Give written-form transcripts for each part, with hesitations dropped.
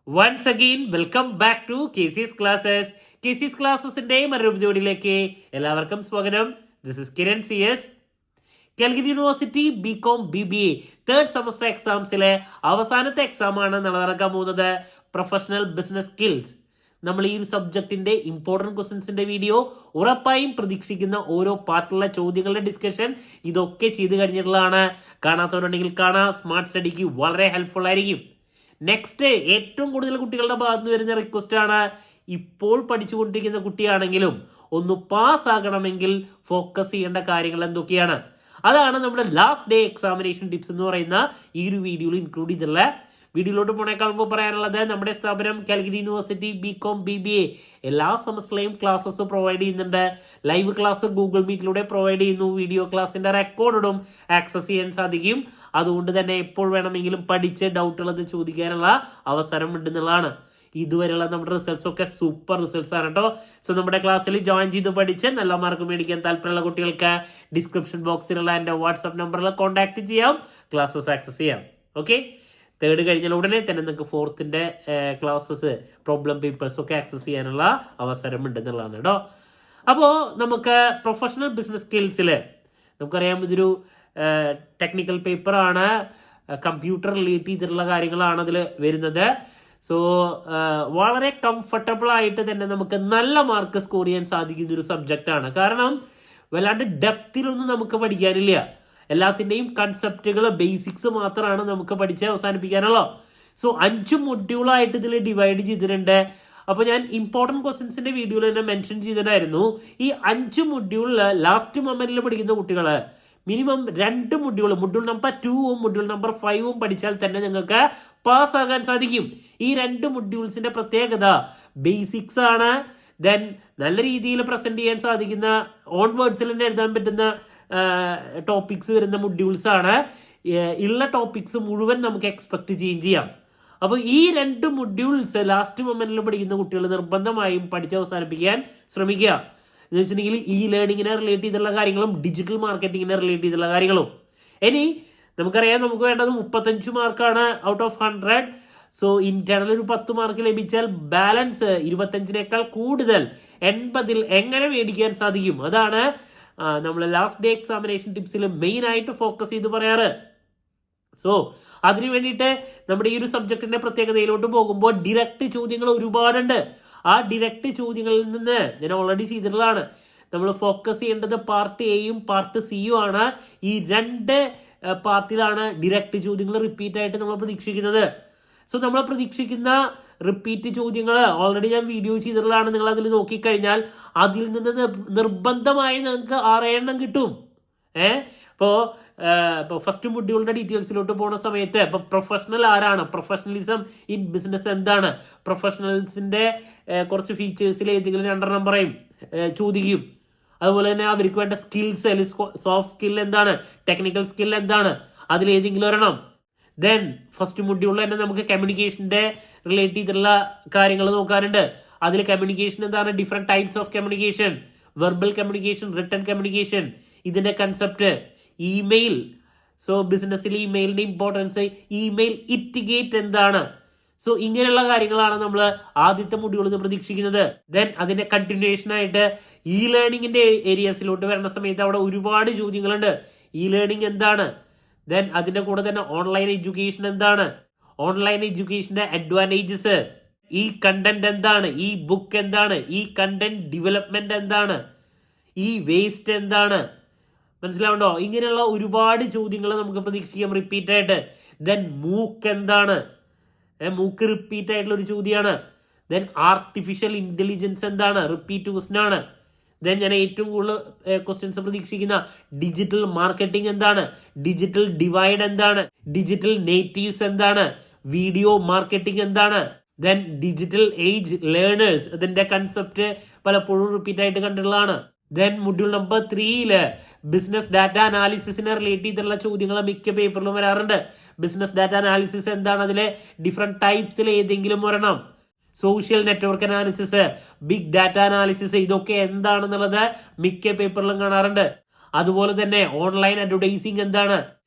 Once again, welcome back to KC's Classes. KC's Classesന്റെ മറ്റൊരു എപ്പിസോഡിലേക്ക് എല്ലാവർക്കും സ്വാഗതം. This is Kiran CS. Calicut university BCom BBA third semester എക്സാംസിലെ അവസാനത്തെ എക്സാമാണ് നടക്കാൻ പോകുന്നത്. Professional business skills. നമ്മൾ ഈ ഒരു സബ്ജക്റ്റിന്റെ ഇമ്പോർട്ടൻറ്റ് ക്വസ്റ്റ്യൻസിന്റെ വീഡിയോ ഉറപ്പായും പ്രതീക്ഷിക്കുന്ന ഓരോ പാർട്ടിലുള്ള ചോദ്യങ്ങളുടെ ഡിസ്കഷൻ ഇതൊക്കെ ചെയ്ത് കഴിഞ്ഞിട്ടുള്ളതാണ്. കാണാത്തവരുണ്ടെങ്കിൽ കാണാം. സ്മാർട്ട് സ്റ്റഡിക്ക് വളരെ ഹെൽപ്ഫുൾ ആയിരിക്കും. നെക്സ്റ്റ്, ഏറ്റവും കൂടുതൽ കുട്ടികളുടെ ഭാഗത്ത് നിന്ന് വരുന്ന റിക്വസ്റ്റ് ആണ്, ഇപ്പോൾ പഠിച്ചുകൊണ്ടിരിക്കുന്ന കുട്ടിയാണെങ്കിലും ഒന്ന് പാസ് ആകണമെങ്കിൽ ഫോക്കസ് ചെയ്യേണ്ട കാര്യങ്ങൾ എന്തൊക്കെയാണ്. അതാണ് നമ്മുടെ ലാസ്റ്റ് ഡേ എക്സാമിനേഷൻ ടിപ്സ് എന്ന് പറയുന്ന ഈ ഒരു വീഡിയോയിൽ ഇൻക്ലൂഡ് ചെയ്തിട്ടുള്ള. വീഡിയോയിലോട്ട് പോണേക്കാൾ മുമ്പ് പറയാനുള്ളത്, നമ്മുടെ സ്ഥാപനം കാലിക്കറ്റ് യൂണിവേഴ്സിറ്റി BCom BBA എല്ലാ സെമസ്റ്ററിലെയും ക്ലാസ്സസ് പ്രൊവൈഡ് ചെയ്യുന്നുണ്ട്. ലൈവ് ക്ലാസ് ഗൂഗിൾ മീറ്റിലൂടെ പ്രൊവൈഡ് ചെയ്യുന്നു. വീഡിയോ ക്ലാസ്സിന്റെ റെക്കോർഡും ആക്സസ് ചെയ്യാൻ സാധിക്കും. അതുകൊണ്ട് തന്നെ എപ്പോൾ വേണമെങ്കിലും പഠിച്ച് ഡൗട്ടുള്ളത് ചോദിക്കാനുള്ള അവസരം ഉണ്ടെന്നുള്ളതാണ്. ഇതുവരെയുള്ള നമ്മുടെ റിസൾട്ട്സ് ഒക്കെ സൂപ്പർ റിസൾട്ട്സ് ആണ് കേട്ടോ. സോ നമ്മുടെ ക്ലാസ്സിൽ ജോയിൻ ചെയ്ത് പഠിച്ച് നല്ല മാർക്ക് മേടിക്കാൻ താല്പര്യമുള്ള കുട്ടികൾക്ക് ഡിസ്ക്രിപ്ഷൻ ബോക്സിലുള്ള എൻ്റെ വാട്സാപ്പ് നമ്പറിൽ കോൺടാക്ട് ചെയ്യാം, ക്ലാസ്സസ് ആക്സസ് ചെയ്യാം. ഓക്കെ, തേർഡ് കഴിഞ്ഞാൽ ഉടനെ തന്നെ നിങ്ങൾക്ക് ഫോർത്തിൻ്റെ ക്ലാസ്സസ് പ്രോബ്ലം പേപ്പേഴ്സ് ഒക്കെ ആക്സസ് ചെയ്യാനുള്ള അവസരം ഉണ്ടെന്നുള്ളതാണ് കേട്ടോ. അപ്പോൾ നമുക്ക് പ്രൊഫഷണൽ ബിസിനസ് സ്കിൽസിൽ നമുക്കറിയാം, ഇതൊരു ടെക്നിക്കൽ പേപ്പറാണ്, കമ്പ്യൂട്ടർ റിലേറ്റ് ചെയ്തിട്ടുള്ള കാര്യങ്ങളാണ് അതിൽ വരുന്നത്. സോ വളരെ കംഫർട്ടബിൾ ആയിട്ട് തന്നെ നമുക്ക് നല്ല മാർക്ക് സ്കോർ ചെയ്യാൻ സാധിക്കുന്ന ഒരു സബ്ജക്റ്റാണ്. കാരണം വല്ലാണ്ട് ഡെപ്തിലൊന്നും നമുക്ക് പഠിക്കാനില്ല. എല്ലാത്തിൻ്റെയും കൺസെപ്റ്റുകൾ ബേസിക്സ് മാത്രമാണ് നമുക്ക് പഠിച്ച് അവസാനിപ്പിക്കാനുള്ളൂ. സോ 5 മൊഡ്യൂളായിട്ട് ഇതിൽ ഡിവൈഡ് ചെയ്തിട്ടുണ്ട്. അപ്പോൾ ഞാൻ ഇമ്പോർട്ടൻറ്റ് ക്വസ്റ്റ്യൻസിൻ്റെ വീഡിയോയിൽ തന്നെ മെൻഷൻ ചെയ്തിട്ടുണ്ടായിരുന്നു, ഈ 5 മൊഡ്യൂളിൽ ലാസ്റ്റ് മൊമെന്റിൽ പഠിക്കുന്ന കുട്ടികൾ മിനിമം 2 മൊഡ്യൂൾ നമ്പർ 2ഉം മൊഡ്യൂൾ നമ്പർ 5ഉം പഠിച്ചാൽ തന്നെ നിങ്ങൾക്ക് പാസ്സാകാൻ സാധിക്കും. ഈ 2 മൊഡ്യൂൾസിന്റെ പ്രത്യേകത ബേസിക്സ് ആണ്. ദെൻ നല്ല രീതിയിൽ പ്രസന്റ് ചെയ്യാൻ സാധിക്കുന്ന ഓൺവേർഡ്സിൽ തന്നെ എഴുതാൻ പറ്റുന്ന ടോപ്പിക്സ് വരുന്ന മൊഡ്യൂൾസ് ആണ്. ഉള്ള ടോപ്പിക്സ് മുഴുവൻ നമുക്ക് എക്സ്പെക്ട് ചെയ്യാം. അപ്പോൾ ഈ 2 മൊഡ്യൂൾസ് ലാസ്റ്റ് മൊമെന്റിൽ പഠിക്കുന്ന കുട്ടികൾ നിർബന്ധമായും പഠിച്ച് അവസാനിപ്പിക്കാൻ ശ്രമിക്കുക. എന്ന് വെച്ചിട്ടുണ്ടെങ്കിൽ ഈ ലേണിങ്ങിനെ റിലേറ്റ് ചെയ്തിട്ടുള്ള കാര്യങ്ങളും ഡിജിറ്റൽ മാർക്കറ്റിങ്ങിനെ റിലേറ്റ് ചെയ്തിട്ടുള്ള കാര്യങ്ങളും. ഇനി നമുക്കറിയാം, നമുക്ക് വേണ്ടത് 35 മാർക്കാണ് ഔട്ട് ഓഫ് 100. സോ ഇന്റേണൽ ഒരു 10 മാർക്ക് ലഭിച്ചാൽ ബാലൻസ് 25നേക്കാൾ കൂടുതൽ 80ൽ എങ്ങനെ മേടിക്കാൻ സാധിക്കും, അതാണ് നമ്മൾ ലാസ്റ്റ് ഡേ എക്സാമിനേഷൻ ടിപ്സിൽ മെയിൻ ആയിട്ട് ഫോക്കസ് ചെയ്ത് പറയാറ്. സോ അതിനു വേണ്ടിയിട്ട് നമ്മുടെ ഈ ഒരു സബ്ജക്റ്റിന്റെ പ്രത്യേകതയിലോട്ട് പോകുമ്പോൾ ഡിറക്റ്റ് ചോദ്യങ്ങൾ ഒരുപാടുണ്ട്. ആ ഡിറക്റ്റ് ചോദ്യങ്ങളിൽ നിന്ന് ഞാൻ ഓൾറെഡി ചെയ്തിട്ടുള്ളതാണ്. നമ്മൾ ഫോക്കസ് ചെയ്യേണ്ടത് പാർട്ട് എയും പാർട്ട് സിയും ആണ്. ഈ 2 പാർട്ടിലാണ് ഡിറക്റ്റ് ചോദ്യങ്ങൾ റിപ്പീറ്റ് ആയിട്ട് നമ്മൾ പ്രതീക്ഷിക്കുന്നത്. സോ നമ്മൾ പ്രതീക്ഷിക്കുന്ന റിപ്പീറ്റ് ചോദ്യങ്ങൾ ഓൾറെഡി ഞാൻ വീഡിയോ ചെയ്തിട്ടുള്ളതാണ്. നിങ്ങൾ അതിൽ നോക്കിക്കഴിഞ്ഞാൽ അതിൽ നിന്ന് നിർബന്ധമായി നിങ്ങൾക്ക് 6 എണ്ണം കിട്ടും. ഇപ്പോൾ ഫസ്റ്റ് മൊഡ്യൂളിന്റെ ഡീറ്റെയിൽസിലോട്ട് പോകുന്ന സമയത്ത് ഇപ്പോൾ പ്രൊഫഷണൽ ആരാണ്, പ്രൊഫഷണലിസം ഇൻ ബിസിനസ് എന്താണ്, പ്രൊഫഷണൽസിന്റെ കുറച്ച് ഫീച്ചേഴ്സിൽ ഏതെങ്കിലും 2 പറയും ചോദിക്കും. അതുപോലെ തന്നെ അവർക്ക് വേണ്ട സ്കിൽസ്, സോഫ്റ്റ് സ്കിൽ എന്താണ്, ടെക്നിക്കൽ സ്കിൽ എന്താണ്, അതിലേതെങ്കിലും ഒരെണ്ണം. ദെൻ ഫസ്റ്റ് മൊഡ്യൂളിൽ തന്നെ നമുക്ക് കമ്മ്യൂണിക്കേഷന്റെ റിലേറ്റ് ചെയ്തിട്ടുള്ള കാര്യങ്ങൾ നോക്കാറുണ്ട്. അതിൽ കമ്മ്യൂണിക്കേഷൻ എന്താണ്, different types of communication, verbal communication, written communication, ഇതിന്റെ കൺസെപ്റ്റ്, ഇമെയിൽ. സോ ബിസിനസ്സിൽ ഇമെയിലിന്റെ ഇമ്പോർട്ടൻസ്, ഇമെയിൽ ഇറ്റിഗേറ്റ് എന്താണ്. സോ ഇങ്ങനെയുള്ള കാര്യങ്ങളാണ് നമ്മൾ ആദ്യത്തെ മൊഡ്യൂളിൽ നിന്ന് പ്രതീക്ഷിക്കുന്നത്. ദെൻ അതിന്റെ കണ്ടിന്യൂഷൻ ആയിട്ട് ഇ ലേണിംഗിന്റെ ഏരിയസിലോട്ട് വരുന്ന സമയത്ത് അവിടെ ഒരുപാട് ചോദ്യങ്ങളുണ്ട്. ഇ ലേണിംഗ് എന്താണ്, ദെൻ അതിന്റെ കൂടെ തന്നെ ഓൺലൈൻ എഡ്യൂക്കേഷൻ എന്താണ്, ഓൺലൈൻ എഡ്യൂക്കേഷന്റെ അഡ്വാൻറ്റേജസ്, ഈ കണ്ടന്റ് എന്താണ്, ഈ ബുക്ക് എന്താണ്, ഈ കണ്ടന്റ് ഡെവലപ്മെന്റ് എന്താണ്, ഈ വേസ്റ്റ് എന്താണ്, മനസ്സിലാവുണ്ടോ? ഇങ്ങനെയുള്ള ഒരുപാട് ചോദ്യങ്ങൾ നമുക്ക് പ്രതീക്ഷിക്കാം റിപ്പീറ്റ് ആയിട്ട്. ദെൻ മൂക്ക് എന്താണ്, മൂക്ക് റിപ്പീറ്റ് ആയിട്ടുള്ള ഒരു ചോദ്യമാണ്. ദെൻ ആർട്ടിഫിഷ്യൽ ഇന്റലിജൻസ് എന്താണ്, റിപ്പീറ്റ് ക്വസ്റ്റ്യൻ ആണ്. ദെൻ ഞാൻ ഏറ്റവും കൂടുതൽ ക്വസ്റ്റ്യൻസ് പ്രതീക്ഷിക്കുന്ന ഡിജിറ്റൽ മാർക്കറ്റിംഗ് എന്താണ്, ഡിജിറ്റൽ ഡിവൈഡ് എന്താണ്, ഡിജിറ്റൽ നേറ്റീവ്സ് എന്താണ്, വീഡിയോ മാർക്കറ്റിംഗ് എന്താണ്, ദെൻ ഡിജിറ്റൽ ഏജ് ലേണേഴ്സ്, ഇതിന്റെ കൺസെപ്റ്റ് പലപ്പോഴും റിപ്പീറ്റ് ആയിട്ട് കണ്ടിട്ടുള്ളതാണ്. Then module number 3 business data അനാലിസിസിനെ റിലേറ്റ് ചെയ്തിട്ടുള്ള ചോദ്യങ്ങൾ മിക്ക പേപ്പറിലും വരാറുണ്ട്. ബിസിനസ് ഡാറ്റ അനാലിസിസ് എന്താണ്, അതിലെ ഡിഫറെന്റ് ടൈപ്സിൽ ഏതെങ്കിലും ഒരെണ്ണം, social network analysis, big data analysis, ഇതൊക്കെ എന്താണെന്നുള്ളത് മിക്ക പേപ്പറിലും കാണാറുണ്ട്. അതുപോലെ തന്നെ ഓൺലൈൻ അഡ്വർടൈസിങ് എന്താണ്,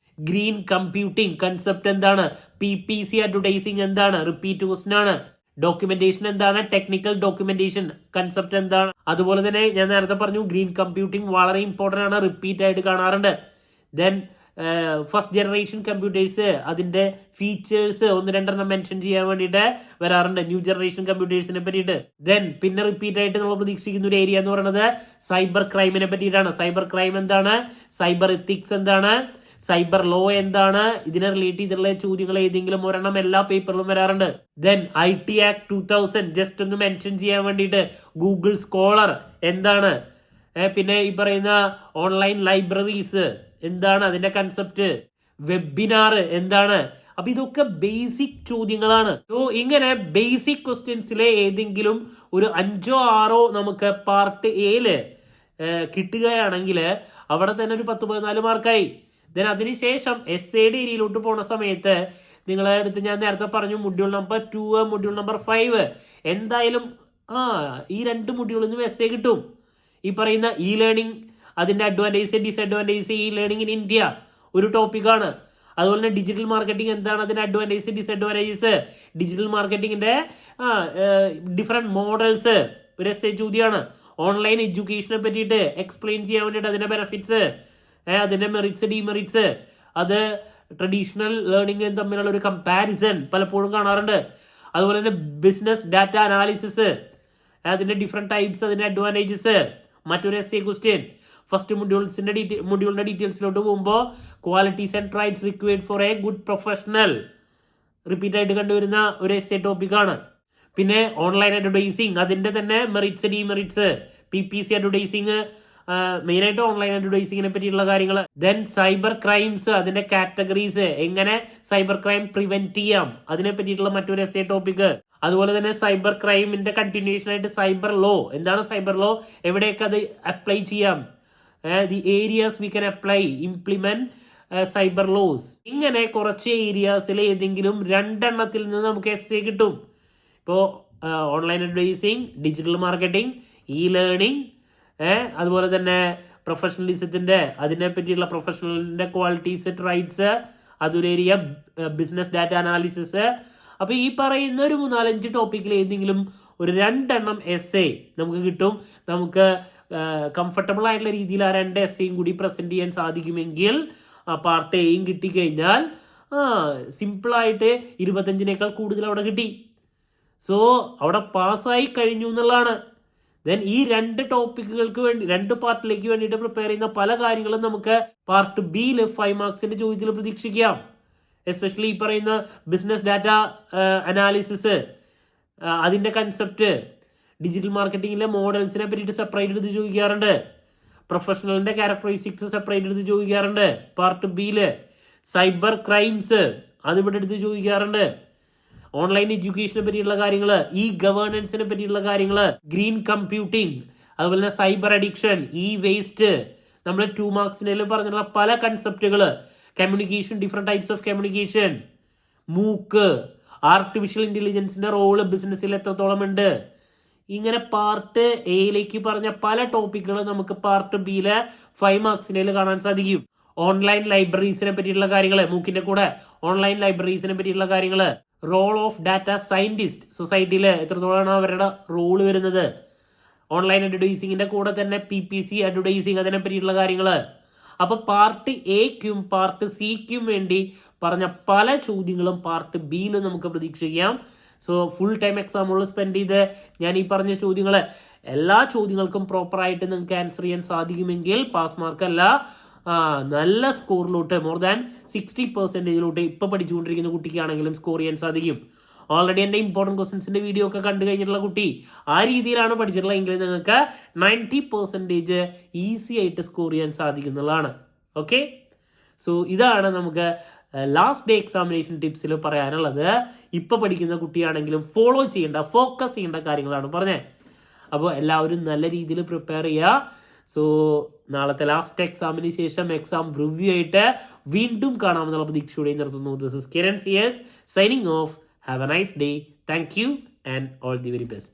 ഗ്രീൻ കമ്പ്യൂട്ടിംഗ് കൺസെപ്റ്റ് എന്താണ്, PPC അഡ്വർടൈസിങ് എന്താണ്, റിപ്പീറ്റ് ക്വസ്റ്റൻ ആണ്. ഡോക്യുമെന്റേഷൻ എന്താണ്, ടെക്നിക്കൽ ഡോക്യുമെന്റേഷൻ കൺസെപ്റ്റ് എന്താണ്. അതുപോലെ തന്നെ ഞാൻ നേരത്തെ പറഞ്ഞു ഗ്രീൻ കമ്പ്യൂട്ടിംഗ് വളരെ ഇമ്പോർട്ടന്റ് ആണ്, റിപ്പീറ്റ് ആയിട്ട് കാണാറുണ്ട്. ദെൻ ഫസ്റ്റ് ജനറേഷൻ കമ്പ്യൂട്ടേഴ്സ്, അതിന്റെ ഫീച്ചേഴ്സ് ഒന്ന് രണ്ടെണ്ണം മെൻഷൻ ചെയ്യാൻ വേണ്ടിയിട്ട് വരാറുണ്ട്, ന്യൂ ജനറേഷൻ കമ്പ്യൂട്ടേഴ്സിനെ പറ്റിയിട്ട്. ദെൻ പിന്നെ റിപ്പീറ്റ് ആയിട്ട് നമ്മൾ പ്രതീക്ഷിക്കുന്ന ഒരു ഏരിയ എന്ന് പറയുന്നത് സൈബർ ക്രൈമിനെ പറ്റിയിട്ടാണ്. സൈബർ ക്രൈം എന്താണ്, സൈബർ എത്തിക്സ് എന്താണ്, സൈബർ ലോ എന്താണ്, ഇതിനെ റിലേറ്റ് ചെയ്തിട്ടുള്ള ചോദ്യങ്ങൾ ഏതെങ്കിലും ഒരെണ്ണം എല്ലാ പേപ്പറിലും വരാറുണ്ട്. ദെൻ IT Act 2000 ജസ്റ്റ് ഒന്ന് മെൻഷൻ ചെയ്യാൻ വേണ്ടിയിട്ട് ഗൂഗിൾ സ്കോളർ എന്താണ്, പിന്നെ ഈ പറയുന്ന ഓൺലൈൻ ലൈബ്രറീസ് എന്താണ്, അതിന്റെ കൺസെപ്റ്റ്, വെബിനാർ എന്താണ്. അപ്പൊ ഇതൊക്കെ ബേസിക് ചോദ്യങ്ങളാണ്. സോ ഇങ്ങനെ ബേസിക് ക്വസ്റ്റ്യൻസിലെ ഏതെങ്കിലും ഒരു 5 or 6 നമുക്ക് പാർട്ട് എയില് കിട്ടുകയാണെങ്കിൽ അവിടെ തന്നെ ഒരു 10-14 മാർക്കായി. ദെൻ അതിനുശേഷം essayയുടെ ഏരിയയിലോട്ട് പോണ സമയത്ത് നിങ്ങളെ അടുത്ത് ഞാൻ നേരത്തെ പറഞ്ഞു മൊഡ്യൂൾ നമ്പർ 2 മൊഡ്യൂൾ നമ്പർ 5 എന്തായാലും ഈ 2 മൊഡ്യൂളിൽ നിന്നും essay കിട്ടും. ഈ പറയുന്ന ലേണിംഗ്, അതിന്റെ advantage disadvantage, learning in India ഒരു ടോപ്പിക്കാണ്. അതുപോലെ തന്നെ ഡിജിറ്റൽ മാർക്കറ്റിംഗ് എന്താണ്, അതിന്റെ അഡ്വാൻറ്റേജ് ഡിസഡ്വാൻറ്റേജസ്, ഡിജിറ്റൽ മാർക്കറ്റിംഗിന്റെ ഡിഫറെന്റ് മോഡൽസ് ഒരു essay ചോദ്യമാണ്. ഓൺലൈൻ എഡ്യൂക്കേഷനെ പറ്റിയിട്ട് എക്സ്പ്ലെയിൻ ചെയ്യാൻ വേണ്ടിയിട്ട് അതിന്റെ ബെനിഫിറ്റ്സ്, അതിന്റെ മെറിറ്റ്സ് ഡിമെറിറ്റ്സ്, അത് ട്രഡീഷണൽ ലേണിംഗും തമ്മിലുള്ള ഒരു കമ്പാരിസൺ പലപ്പോഴും കാണാറുണ്ട്. അതുപോലെ തന്നെ ബിസിനസ് ഡാറ്റ അനാലിസിസ്, അതിന്റെ ഡിഫറെന്റ് ടൈപ്സ്, അതിന്റെ അഡ്വാൻറ്റേജസ്, മറ്റൊരു essay ക്വസ്റ്റ്യൻ. ഫസ്റ്റ് മൊഡ്യൂളിന്റെ ഡീറ്റെയിൽസിലോട്ട് പോകുമ്പോൾ qualities and traits required for a good professional repeat ആയിട്ട് കണ്ടുവരുന്ന ഒരു essay ടോപ്പിക്കാണ്. പിന്നെ ഓൺലൈൻ അഡ്വർടൈസിങ്, അതിന്റെ തന്നെ മെറിറ്റ്സ് ഡിമെറിറ്റ്സ്, PPC അഡ്വർടൈസിങ്, മെയിനായിട്ട് ഓൺലൈൻ അഡ്വർടൈസിങ്ങിനെ പറ്റിയുള്ള കാര്യങ്ങൾ. ദെൻ സൈബർ ക്രൈംസ്, അതിന്റെ കാറ്റഗറീസ്, എങ്ങനെ സൈബർ ക്രൈം പ്രിവെന്റ് ചെയ്യാം, അതിനെ പറ്റിയിട്ടുള്ള മറ്റൊരു essay ടോപ്പിക്. അതുപോലെ തന്നെ സൈബർ ക്രൈമിന്റെ കണ്ടിന്യൂഷൻ ആയിട്ട് സൈബർ ലോ, എന്താണ് സൈബർ ലോ, എവിടെയൊക്കെ അത് അപ്ലൈ ചെയ്യാം, the areas we can apply implement cyber laws. ഇങ്ങനെ കുറച്ച് ഏരിയാസിൽ ഏതെങ്കിലും 2 എണ്ണത്തിൽ നിന്ന് നമുക്ക് essay കിട്ടും. ഇപ്പോൾ online advertising, digital marketing, learning, അതുപോലെ തന്നെ പ്രൊഫഷണലിസത്തിന്റെ അതിനെ പറ്റിയുള്ള പ്രൊഫഷണലിന്റെ ക്വാളിറ്റീസ് റൈറ്റ്സ്, അതൊരു ഏരിയ, ബിസിനസ് ഡാറ്റ അനാലിസിസ്. അപ്പൊ ഈ പറയുന്ന ഒരു 3-4-5 ടോപ്പിക്കിൽ ഏതെങ്കിലും ഒരു 2 എണ്ണം essay നമുക്ക് കിട്ടും. നമുക്ക് കംഫർട്ടബിൾ ആയിട്ടുള്ള രീതിയിൽ ആ 2 essayയും കൂടി പ്രസന്റ് ചെയ്യാൻ സാധിക്കുമെങ്കിൽ പാർട്ട് എയും കിട്ടിക്കഴിഞ്ഞാൽ സിമ്പിളായിട്ട് 25നേക്കാൾ കൂടുതൽ അവിടെ കിട്ടി. സോ അവിടെ പാസ്സായി കഴിഞ്ഞു എന്നുള്ളതാണ്. ദെൻ ഈ 2 ടോപ്പിക്കുകൾക്ക് വേണ്ടി 2 പാർട്ടിലേക്ക് വേണ്ടിയിട്ട് പ്രിപ്പയർ ചെയ്യുന്ന പല കാര്യങ്ങളും നമുക്ക് പാർട്ട് ബിയിൽ 5 മാർക്സിന്റെ ചോദ്യത്തിൽ പ്രതീക്ഷിക്കാം. എസ്പെഷ്യലി ഈ പറയുന്ന ബിസിനസ് ഡാറ്റ അനാലിസിസ്, അതിന്റെ കൺസെപ്റ്റ്, ഡിജിറ്റൽ മാർക്കറ്റിംഗിലെ മോഡൽസിനെ പറ്റിയിട്ട് സെപ്പറേറ്റ് എടുത്ത് ചോദിക്കാറുണ്ട്. പ്രൊഫഷണലിന്റെ ക്യാരക്ടറിസ്റ്റിക്സ് സെപ്പറേറ്റ് എടുത്ത് ചോദിക്കാറുണ്ട് പാർട്ട് ബിയില്. സൈബർ ക്രൈംസ് അതിവിടെ എടുത്ത് ചോദിക്കാറുണ്ട്. ഓൺലൈൻ എഡ്യൂക്കേഷനെ പറ്റിയുള്ള കാര്യങ്ങൾ, ഗവേണൻസിനെ പറ്റിയുള്ള കാര്യങ്ങൾ, ഗ്രീൻ കമ്പ്യൂട്ടിംഗ്, അതുപോലെ തന്നെ സൈബർ അഡിക്ഷൻ, വേസ്റ്റ്, നമ്മൾ 2 മാർക്സിനെല്ലാം പറഞ്ഞിട്ടുള്ള പല കൺസെപ്റ്റുകൾ, communication, different types of communication, MOOC, artificial ഇന്റലിജൻസിന്റെ റോള് ബിസിനസ്സിൽ എത്രത്തോളം ഉണ്ട്. ഇങ്ങനെ പാർട്ട് എയിലേക്ക് പറഞ്ഞ പല ടോപ്പിക്കുകൾ നമുക്ക് പാർട്ട് ബിയിലെ 5 മാർക്സിനെ കാണാൻ സാധിക്കും. ഓൺലൈൻ ലൈബ്രറീസിനെ പറ്റിയുള്ള കാര്യങ്ങൾ, മൂക്കിന്റെ കൂടെ ഓൺലൈൻ ലൈബ്രറീസിനെ പറ്റിയുള്ള കാര്യങ്ങൾ, റോൾ ഓഫ് ഡാറ്റ സയന്റിസ്റ്റ് സൊസൈറ്റിയിൽ എത്രത്തോളമാണ് അവരുടെ റോള് വരുന്നത്, ഓൺലൈൻ അഡ്വർടൈസിങ്ങിന്റെ കൂടെ തന്നെ PPC അഡ്വർടൈസിങ്, അതിനെ പറ്റിയുള്ള കാര്യങ്ങൾ. അപ്പൊ പാർട്ട് എക്കും പാർട്ട് സിക്കും വേണ്ടി പറഞ്ഞ പല ചോദ്യങ്ങളും പാർട്ട് ബിയിലും നമുക്ക് പ്രതീക്ഷിക്കാം. സോ ഫുൾ ടൈം എക്സാമുകൾ സ്പെൻഡ് ചെയ്ത് ഞാൻ ഈ പറഞ്ഞ ചോദ്യങ്ങൾ എല്ലാ ചോദ്യങ്ങൾക്കും പ്രോപ്പറായിട്ട് നിങ്ങൾക്ക് ആൻസർ ചെയ്യാൻ സാധിക്കുമെങ്കിൽ പാസ് മാർക്കല്ല, നല്ല സ്കോറിലോട്ട് മോർ ദാൻ 60% ഇപ്പൊ പഠിച്ചുകൊണ്ടിരിക്കുന്ന കുട്ടിക്കാണെങ്കിലും സ്കോർ ചെയ്യാൻ സാധിക്കും. ഓൾറെഡി എൻ്റെ ഇമ്പോർട്ടൻറ്റ് ക്വസ്റ്റൻസിന്റെ വീഡിയോ ഒക്കെ കണ്ടു കഴിഞ്ഞിട്ടുള്ള കുട്ടി ആ രീതിയിലാണ് പഠിച്ചിട്ടുള്ളത് എങ്കിൽ നിങ്ങൾക്ക് 90% ഈസി ആയിട്ട് സ്കോർ ചെയ്യാൻ സാധിക്കുന്നതാണ്. ഓക്കെ, സോ ഇതാണ് നമുക്ക് ലാസ്റ്റ് ഡേ എക്സാമിനേഷൻ ടിപ്സിൽ പറയാനുള്ളത്. ഇപ്പൊ പഠിക്കുന്ന കുട്ടിയാണെങ്കിലും ഫോളോ ചെയ്യേണ്ട, ഫോക്കസ് ചെയ്യേണ്ട കാര്യങ്ങളാണ് പറഞ്ഞത്. അപ്പോൾ എല്ലാവരും നല്ല രീതിയിൽ പ്രിപ്പയർ ചെയ്യുക. സോ നാളത്തെ ലാസ്റ്റ് എക്സാമിന് ശേഷം എക്സാം റിവ്യൂ ആയിട്ട് വീണ്ടും കാണാമെന്നുള്ള പ്രതീക്ഷയോടെ നിർത്തുന്നു. This is Kiran CS signing off. Have a nice day. Thank you and all the very best.